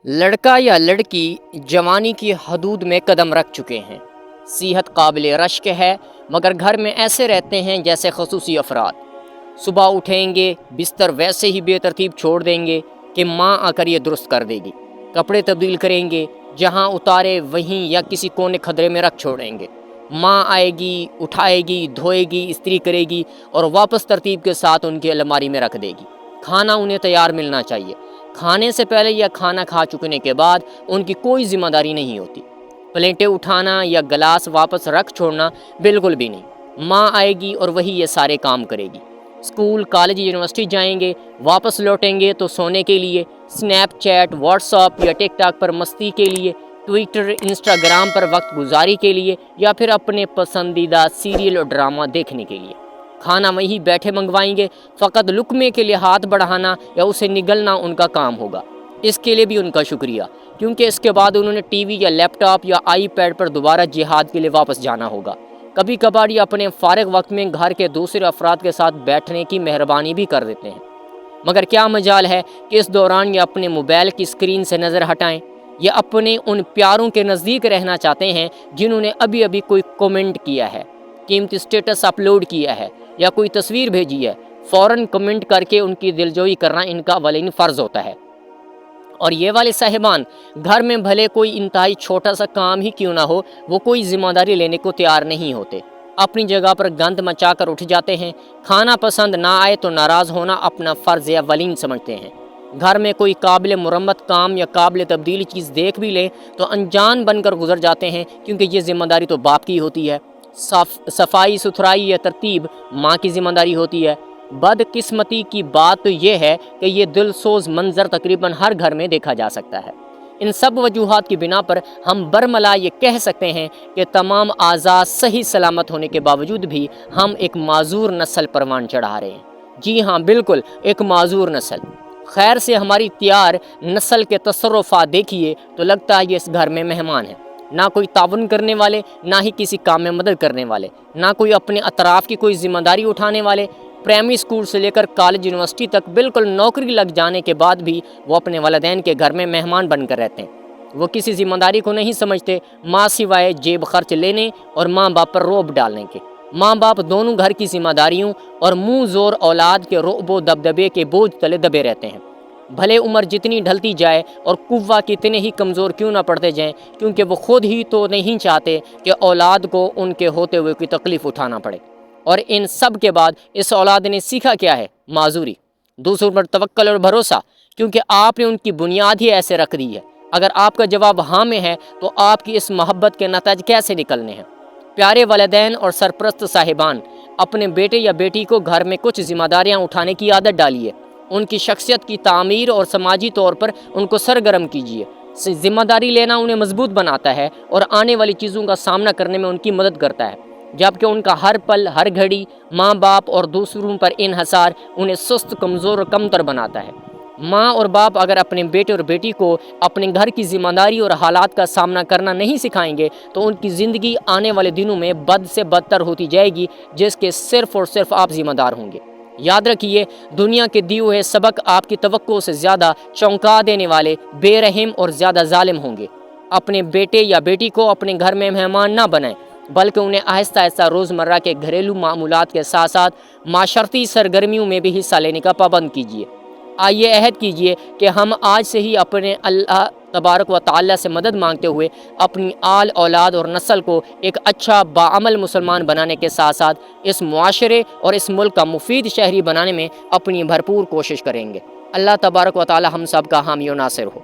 لڑکا یا لڑکی جوانی کی حدود میں قدم رکھ چکے ہیں، صحت قابل رشک ہے، مگر گھر میں ایسے رہتے ہیں جیسے خصوصی افراد۔ صبح اٹھیں گے، بستر ویسے ہی بے ترتیب چھوڑ دیں گے کہ ماں آ کر یہ درست کر دے گی۔ کپڑے تبدیل کریں گے، جہاں اتارے وہیں یا کسی کونے کھدرے میں رکھ چھوڑیں گے۔ ماں آئے گی، اٹھائے گی، دھوئے گی، استری کرے گی اور واپس ترتیب کے ساتھ ان کی الماری میں رکھ دے گی۔ کھانا انہیں تیار ملنا چاہیے۔ کھانے سے پہلے یا کھانا کھا چکنے کے بعد ان کی کوئی ذمہ داری نہیں ہوتی۔ پلیٹیں اٹھانا یا گلاس واپس رکھ چھوڑنا بالکل بھی نہیں۔ ماں آئے گی اور وہی یہ سارے کام کرے گی۔ اسکول، کالج، یونیورسٹی جائیں گے، واپس لوٹیں گے تو سونے کے لیے، سنیپ چیٹ، واٹس ایپ یا ٹک ٹاک پر مستی کے لیے، ٹویٹر، انسٹاگرام پر وقت گزاری کے لیے یا پھر اپنے پسندیدہ سیریل اور ڈرامہ دیکھنے کے لیے۔ کھانا وہیں بیٹھے منگوائیں گے، فقط لقمے کے لیے ہاتھ بڑھانا یا اسے نگلنا ان کا کام ہوگا۔ اس کے لیے بھی ان کا شکریہ، کیونکہ اس کے بعد انہوں نے ٹی وی یا لیپ ٹاپ یا آئی پیڈ پر دوبارہ جہاد کے لیے واپس جانا ہوگا۔ کبھی کبھار یہ اپنے فارغ وقت میں گھر کے دوسرے افراد کے ساتھ بیٹھنے کی مہربانی بھی کر دیتے ہیں، مگر کیا مجال ہے کہ اس دوران یہ اپنے موبائل کی اسکرین سے نظر ہٹائیں۔ یہ اپنے ان پیاروں کے نزدیک رہنا چاہتے ہیں جنہوں نے ابھی ابھی کوئی کومنٹ کیا ہے، قیمتی اسٹیٹس اپلوڈ کیا ہے یا کوئی تصویر بھیجی ہے۔ فوراً کمنٹ کر کے ان کی دلجوئی کرنا ان کا اولین فرض ہوتا ہے۔ اور یہ والے صاحبان گھر میں بھلے کوئی انتہائی چھوٹا سا کام ہی کیوں نہ ہو، وہ کوئی ذمہ داری لینے کو تیار نہیں ہوتے، اپنی جگہ پر گند مچا کر اٹھ جاتے ہیں۔ کھانا پسند نہ آئے تو ناراض ہونا اپنا فرض یا اولین سمجھتے ہیں۔ گھر میں کوئی قابل مرمت کام یا قابل تبدیلی چیز دیکھ بھی لیں تو انجان بن کر گزر جاتے ہیں، کیونکہ یہ ذمہ داری تو باپ کی ہوتی ہے۔ صفائی ستھرائی یا ترتیب ماں کی ذمہ داری ہوتی ہے۔ بدقسمتی کی بات تو یہ ہے کہ یہ دل سوز منظر تقریباً ہر گھر میں دیکھا جا سکتا ہے۔ ان سب وجوہات کی بنا پر ہم برملا یہ کہہ سکتے ہیں کہ تمام اعضاء صحیح سلامت ہونے کے باوجود بھی ہم ایک معذور نسل پروان چڑھا رہے ہیں۔ جی ہاں، بالکل ایک معذور نسل۔ خیر سے ہماری تیار نسل کے تصرفات دیکھیے تو لگتا ہے یہ اس گھر میں مہمان ہیں۔ نہ کوئی تعاون کرنے والے، نہ ہی کسی کام میں مدد کرنے والے، نہ کوئی اپنے اطراف کی کوئی ذمہ داری اٹھانے والے۔ پرائمری اسکول سے لے کر کالج، یونیورسٹی تک بالکل نوکری لگ جانے کے بعد بھی وہ اپنے والدین کے گھر میں مہمان بن کر رہتے ہیں۔ وہ کسی ذمہ داری کو نہیں سمجھتے، ماں سوائے جیب خرچ لینے اور ماں باپ پر روب ڈالنے کے۔ ماں باپ دونوں گھر کی ذمہ داریوں اور منہ زور اولاد کے رعب و دبدبے کے بوجھ تلے دبے رہتے ہیں، بھلے عمر جتنی ڈھلتی جائے اور قوہ کتنے ہی کمزور کیوں نہ پڑتے جائیں، کیونکہ وہ خود ہی تو نہیں چاہتے کہ اولاد کو ان کے ہوتے ہوئے کوئی تکلیف اٹھانا پڑے۔ اور ان سب کے بعد اس اولاد نے سیکھا کیا ہے؟ معذوری، دوسروں پر توکل اور بھروسہ، کیونکہ آپ نے ان کی بنیاد ہی ایسے رکھ دی ہے۔ اگر آپ کا جواب ہاں میں ہے تو آپ کی اس محبت کے نتائج کیسے نکلنے ہیں؟ پیارے والدین اور سرپرست صاحبان، اپنے بیٹے یا بیٹی کو گھر میں کچھ ذمہ داریاں اٹھانے کی عادت ڈالیے۔ ان کی شخصیت کی تعمیر اور سماجی طور پر ان کو سرگرم کیجیے۔ ذمہ داری لینا انہیں مضبوط بناتا ہے اور آنے والی چیزوں کا سامنا کرنے میں ان کی مدد کرتا ہے، جبکہ ان کا ہر پل، ہر گھڑی ماں باپ اور دوسروں پر انحصار انہیں سست، کمزور اور کمتر بناتا ہے۔ ماں اور باپ اگر اپنے بیٹے اور بیٹی کو اپنے گھر کی ذمہ داری اور حالات کا سامنا کرنا نہیں سکھائیں گے تو ان کی زندگی آنے والے دنوں میں بد سے بدتر ہوتی جائے گی، جس کے صرف اور صرف آپ ذمہ دار ہوں گے۔ یاد رکھیے، دنیا کے دیے ہوئے سبق آپ کی توقع سے زیادہ چونکا دینے والے، بے رحم اور زیادہ ظالم ہوں گے۔ اپنے بیٹے یا بیٹی کو اپنے گھر میں مہمان نہ بنائیں، بلکہ انہیں آہستہ آہستہ روزمرہ کے گھریلو معمولات کے ساتھ ساتھ معاشرتی سرگرمیوں میں بھی حصہ لینے کا پابند کیجیے۔ آئیے عہد کیجیے کہ ہم آج سے ہی اپنے اللہ تبارک و تعالیٰ سے مدد مانگتے ہوئے اپنی آل اولاد اور نسل کو ایک اچھا باعمل مسلمان بنانے کے ساتھ ساتھ اس معاشرے اور اس ملک کا مفید شہری بنانے میں اپنی بھرپور کوشش کریں گے۔ اللہ تبارک و تعالیٰ ہم سب کا حامی و ناصر ہو۔